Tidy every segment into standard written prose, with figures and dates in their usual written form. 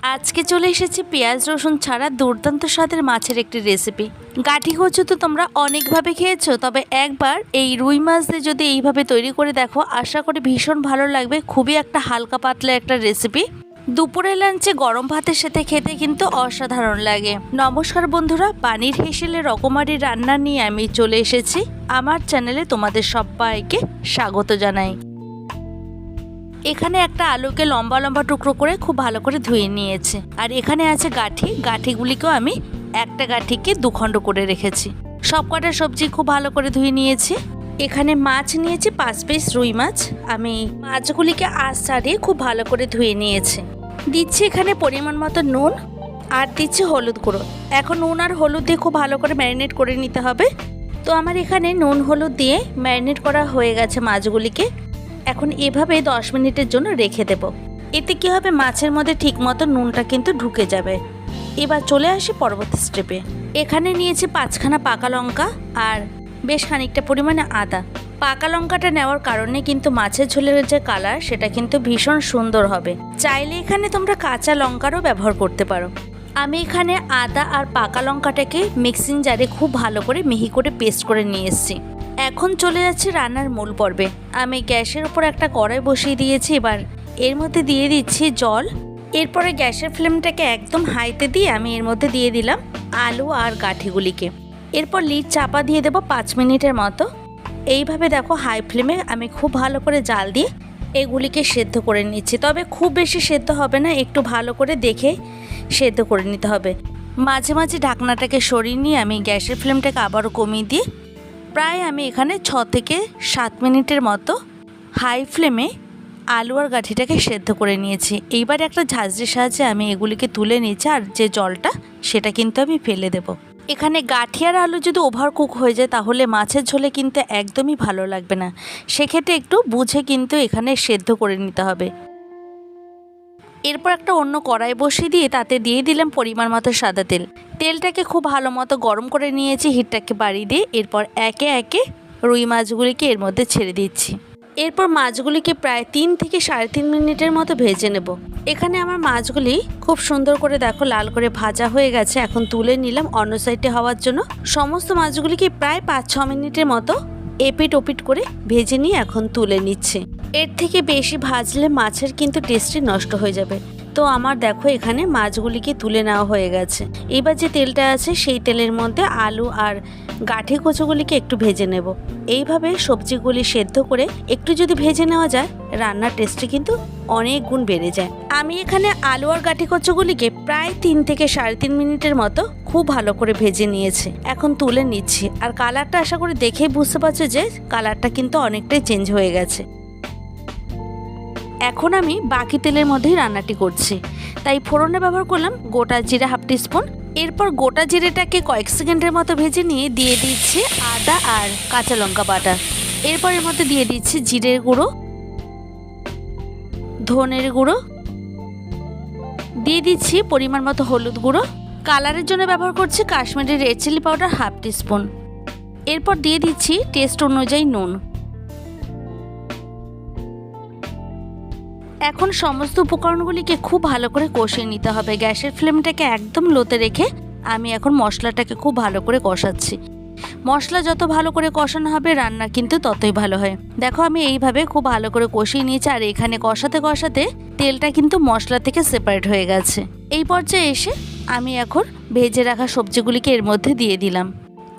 আজকে চলে এসেছি পেঁয়াজ রসুন ছাড়া দুর্দান্ত স্বাদের মাছের একটি রেসিপি। গাঠি কচু তো তোমরা অনেকভাবে খেয়েছো, তবে একবার এই রুই মাছ দিয়ে যদি এইভাবে তৈরি করে দেখো, আশা করি ভীষণ ভালো লাগবে। খুবই একটা হালকা পাতলা একটা রেসিপি, দুপুরে লাঞ্চে গরম ভাতের সাথে খেতে কিন্তু অসাধারণ লাগে। নমস্কার বন্ধুরা, বানির হেসেলের রকমারি রান্না নিয়ে আমি চলে এসেছি আমার চ্যানেলে। তোমাদের সবাইকে স্বাগত জানাই। এখানে একটা আলুকে লম্বা লম্বা টুকরো করে খুব ভালো করে ধুয়ে নিয়েছি। আর এখানে আছে গাঠিগুলিকেও আমি একটা গাঠিকে দুখণ্ড করে রেখেছি। সব কটা সবজি খুব ভালো করে ধুয়ে নিয়েছি। এখানে মাছ নিয়েছি 5 পিস রুই মাছ। আমি মাছগুলিকে আঁশ ছাড়িয়ে খুব ভালো করে ধুয়ে নিয়েছি। দিচ্ছি এখানে পরিমাণ মতো নুন আর দিচ্ছি হলুদ গুঁড়ো। এখন নুন আর হলুদ দিয়ে খুব ভালো করে ম্যারিনেট করে নিতে হবে। তো আমার এখানে নুন হলুদ দিয়ে ম্যারিনেট করা হয়ে গেছে মাছগুলিকে। এখন এভাবে 10 মিনিটের জন্য রেখে দেব। এতে কি হবে, মাছের মধ্যে ঠিক মতো নুনটা কিন্তু ঢুকে যাবে। এবার চলে আসি পরবর্তী স্টেপে। এখানে নিয়েছি 5খানা পাকা লঙ্কা আর বেশ খানিকটা পরিমাণে আদা। পাকা লঙ্কাটা নেওয়ার কারণে কিন্তু মাছের ঝোলের যে কালার সেটা কিন্তু ভীষণ সুন্দর হবে। চাইলে এখানে তোমরা কাঁচা লঙ্কারও ব্যবহার করতে পারো। আমি এখানে আদা আর পাকা লঙ্কাটাকে মিক্সিং জারে খুব ভালো করে মিহি করে পেস্ট করে নিয়ে এসেছি। এখন চলে যাচ্ছি রান্নার মূল পর্বে। আমি গ্যাসের উপর একটা কড়াই বসিয়ে দিয়েছি। এবার এর মধ্যে দিয়ে দিচ্ছি জল। এরপরে গ্যাসের ফ্লেমটাকে একদম হাইতে দিয়ে আমি এর মধ্যে দিয়ে দিলাম আলু আর গাঠিগুলিকে। এরপর লিড চাপা দিয়ে দেবো 5 মিনিটের মতো। এইভাবে দেখো হাই ফ্লেমে আমি খুব ভালো করে জাল দিয়ে এগুলিকে সেদ্ধ করে নিচ্ছি। তবে খুব বেশি সেদ্ধ হবে না, একটু ভালো করে দেখে সেদ্ধ করে নিতে হবে। মাঝে মাঝে ঢাকনাটাকে সরিয়ে নিয়ে আমি গ্যাসের ফ্লেমটাকে আবারও কমিয়ে দিয়ে প্রায় আমি এখানে 6 থেকে 7 মিনিটের মতো হাই ফ্লেমে আলু আর গাঠিটাকে সেদ্ধ করে নিয়েছি। এইবার একটা ঝাঁঝরির সাহায্যে আমি এগুলিকে তুলে নিয়েছি। আর যে জলটা সেটা কিন্তু আমি ফেলে দেব। এখানে গাঠি আর আলু যদি ওভার কুক হয়ে যায় তাহলে মাছের ঝোলে কিন্তু একদমই ভালো লাগবে না। সেক্ষেত্রে একটু বুঝে কিন্তু এখানে সেদ্ধ করে নিতে হবে। এরপর একটা অন্য কড়াই বসিয়ে দিয়ে তাতে দিয়ে দিলাম পরিমাণ মতো সাদা তেল। তেলটাকে খুব ভালো মতো গরম করে নিয়েছি হিটটাকে বাড়িয়ে দিয়ে। এরপর একে একে রুই মাছগুলিকে এর মধ্যে ছেড়ে দিচ্ছি। এরপর মাছগুলিকে প্রায় 3 থেকে 3.5 মিনিটের মতো ভেজে নেব। এখানে আমার মাছগুলি খুব সুন্দর করে দেখো লাল করে ভাজা হয়ে গেছে। এখন তুলে নিলাম অন্য সাইডে হওয়ার জন্য। সমস্ত মাছগুলিকে প্রায় 5-6 মিনিটের মতো এপিট ওপিট করে ভেজে নিয়ে এখন তুলে নিচ্ছে। এর থেকে বেশি ভাজলে মাছের কিন্তু টেস্টই নষ্ট হয়ে যাবে। তো আমার দেখো এখানে মাছগুলিকে তুলে নেওয়া হয়ে গেছে। এবার যে তেলটা আছে সেই তেলের মধ্যে আলু আর গাঠি কচুগুলিকে একটু ভেজে নেব। এইভাবে সবজিগুলি সেদ্ধ করে একটু যদি ভেজে নেওয়া যায় রান্নার টেস্টে কিন্তু অনেক গুণ বেড়ে যায়। আমি এখানে আলু আর গাঠি কচুগুলিকে প্রায় 3 থেকে 3.5 মিনিটের মতো খুব ভালো করে ভেজে নিয়েছি। এখন তুলে নিচ্ছি। আর কালারটা আশা করি দেখেই বুঝতে পারছো যে কালারটা কিন্তু অনেকটাই চেঞ্জ হয়ে গেছে। এখন আমি বাকি তেলের মধ্যেই রান্নাটি করছি, তাই ফোড়নে ব্যবহার করলাম গোটা জিরা 1/2 টিস্পুন। এরপর গোটা জিরেটাকে কয়েক সেকেন্ডের মতো ভেজে নিয়ে দিয়ে দিচ্ছি আদা আর কাঁচা লঙ্কা বাটা। এরপর এর মধ্যে দিয়ে দিচ্ছি জিরের গুঁড়ো, ধনের গুঁড়ো, দিয়ে দিচ্ছি পরিমাণ মতো হলুদ গুঁড়ো। কালারের জন্য ব্যবহার করছি Kashmiri red chilli powder 1/2 teaspoon. এরপর দিয়ে দিচ্ছি টেস্ট অনুযায়ী নুন। এখন সমস্ত উপকরণগুলিকে খুব ভালো করে কষিয়ে নিতে হবে। গ্যাসের ফ্লেমটাকে একদম লোতে রেখে আমি এখন মশলাটাকে খুব ভালো করে কষাচ্ছি। মশলা যত ভালো করে কষানো হবে রান্না কিন্তু ততই ভালো হয়। দেখো আমি এইভাবে খুব ভালো করে কষিয়ে নিয়েছি। আর এখানে কষাতে কষাতে তেলটা কিন্তু মশলা থেকে সেপারেট হয়ে গেছে। এই পর্যায়ে এসে আমি এখন ভেজে রাখা সবজিগুলিকে এর মধ্যে দিয়ে দিলাম।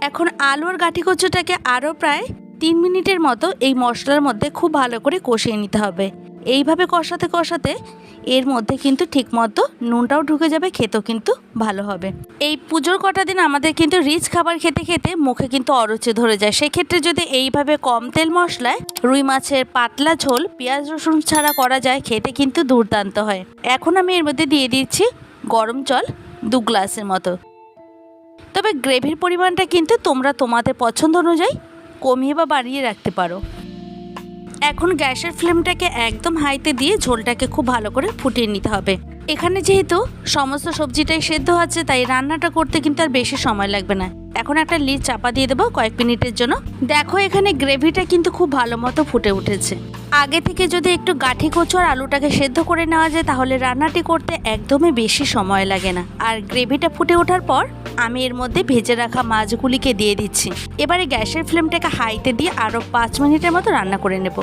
এখন আলু আর গাঠি কচুটাকে আরও প্রায় 3 মিনিটের মতো এই মশলার মধ্যে খুব ভালো করে কষিয়ে নিতে হবে। এইভাবে কষাতে কষাতে এর মধ্যে কিন্তু ঠিকমতো নুনটাও ঢুকে যাবে, খেতেও কিন্তু ভালো হবে। এই পুজোর কটা দিন আমাদের কিন্তু রিচ খাবার খেতে খেতে মুখে কিন্তু অরুচি ধরে যায়। সেক্ষেত্রে যদি এইভাবে কম তেল মশলায় রুই মাছের পাতলা ঝোল পেঁয়াজ রসুন ছাড়া করা যায়, খেতে কিন্তু দুর্দান্ত হয়। এখন আমি এর মধ্যে দিয়ে দিচ্ছি গরম জল 2 গ্লাসের মতো। তবে গ্রেভির পরিমাণটা কিন্তু তোমরা তোমাদের পছন্দ অনুযায়ী কমিয়ে বা বাড়িয়ে রাখতে পারো। এখন গ্যাসের ফ্লেমটাকে একদম হাইতে দিয়ে ঝোলটাকে খুব ভালো করে ফুটিয়ে নিতে হবে। এখানে যেহেতু সমস্ত সবজিটাই সেদ্ধ আছে, তাই রান্নাটা করতে কিন্তু আর বেশি সময় লাগবে না। এখন একটা লিড চাপা দিয়ে দেবো কয়েক মিনিটের জন্য। দেখো এখানে গ্রেভিটা কিন্তু খুব ভালো মতো ফুটে উঠেছে। আগে থেকে যদি একটু গাঠি কচু আর আলুটাকে সেদ্ধ করে নেওয়া যায় তাহলে রান্নাটি করতে একদমই বেশি সময় লাগে না। আর গ্রেভিটা ফুটে ওঠার পর আমি এর মধ্যে ভেজে রাখা মাছগুলিকে দিয়ে দিচ্ছি। এবারে গ্যাসের ফ্লেমটাকে হাইতে দিয়ে আরও 5 মিনিটের মতো রান্না করে নেব।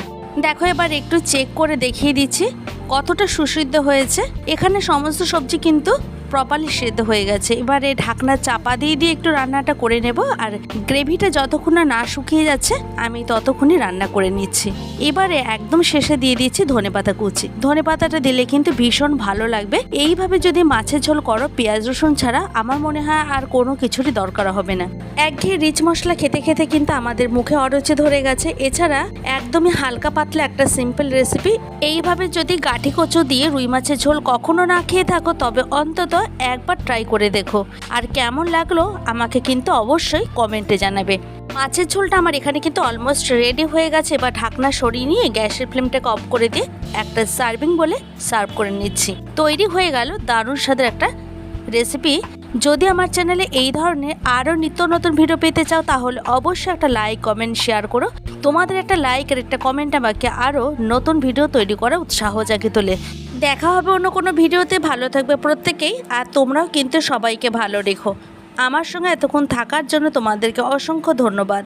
দেখো এবার একটু চেক করে দেখিয়ে দিচ্ছি কতটা সুসিদ্ধ হয়েছে। এখানে সমস্ত সবজি কিন্তু প্রপারলি সেদ্ধ হয়ে গেছে। এবারে ঢাকনা চাপা দিয়ে দিয়ে একটু রান্নাটা করে নেব। আর গ্রেভিটা যতক্ষণ না শুকিয়ে যাচ্ছে আমি ততক্ষণই রান্না করে নিচ্ছি। এবারে একদম শেষে দিয়ে দিচ্ছি ধনেপাতা কুচি। ধনেপাতাটা দিলে কিন্তু ভীষণ ভালো লাগবে। এইভাবে যদি মাছের ঝোল করো পেঁয়াজ রসুন ছাড়া, আমার মনে হয় আর কোনো কিছুরই দরকার হবে না। একঘেয়ে রিচ মশলা খেতে খেতে কিন্তু আমাদের মুখে অরুচি ধরে গেছে। এছাড়া একদমই হালকা পাতলা একটা সিম্পল রেসিপি। এইভাবে যদি গাঠি কচু দিয়ে রুই মাছের ঝোল কখনো না খেয়ে থাকো তবে অন্তত একবার ট্রাই করে দেখো। আর কেমন লাগলো আমাকে কিন্তু অবশ্যই কমেন্টে জানাবে। মাছের ঝোলটা আমার এখানে কিন্তু অলমোস্ট রেডি হয়ে গেছে। এবার ঢাকনা সরিয়ে নিয়ে গ্যাসের ফ্লেমটাকে অফ করে দিয়ে একটা সার্ভিং বলে সার্ভ করে নিচ্ছি। তৈরি হয়ে গেল দারুণ স্বাদের একটা রেসিপি। যদি আমার চ্যানেলে এই ধরনের আরও নিত্য নতুন ভিডিও পেতে চাও তাহলে অবশ্যই একটা লাইক কমেন্ট শেয়ার করো। তোমাদের একটা লাইক আর একটা কমেন্ট আমাকে আরও নতুন ভিডিও তৈরি করার উৎসাহ জাগিয়ে তোলে। দেখা হবে অন্য কোনো ভিডিওতে। ভালো থাকবে প্রত্যেকেই। আর তোমরাও কিন্তু সবাইকে ভালো রেখো। আমার সঙ্গে এতক্ষণ থাকার জন্য তোমাদেরকে অসংখ্য ধন্যবাদ।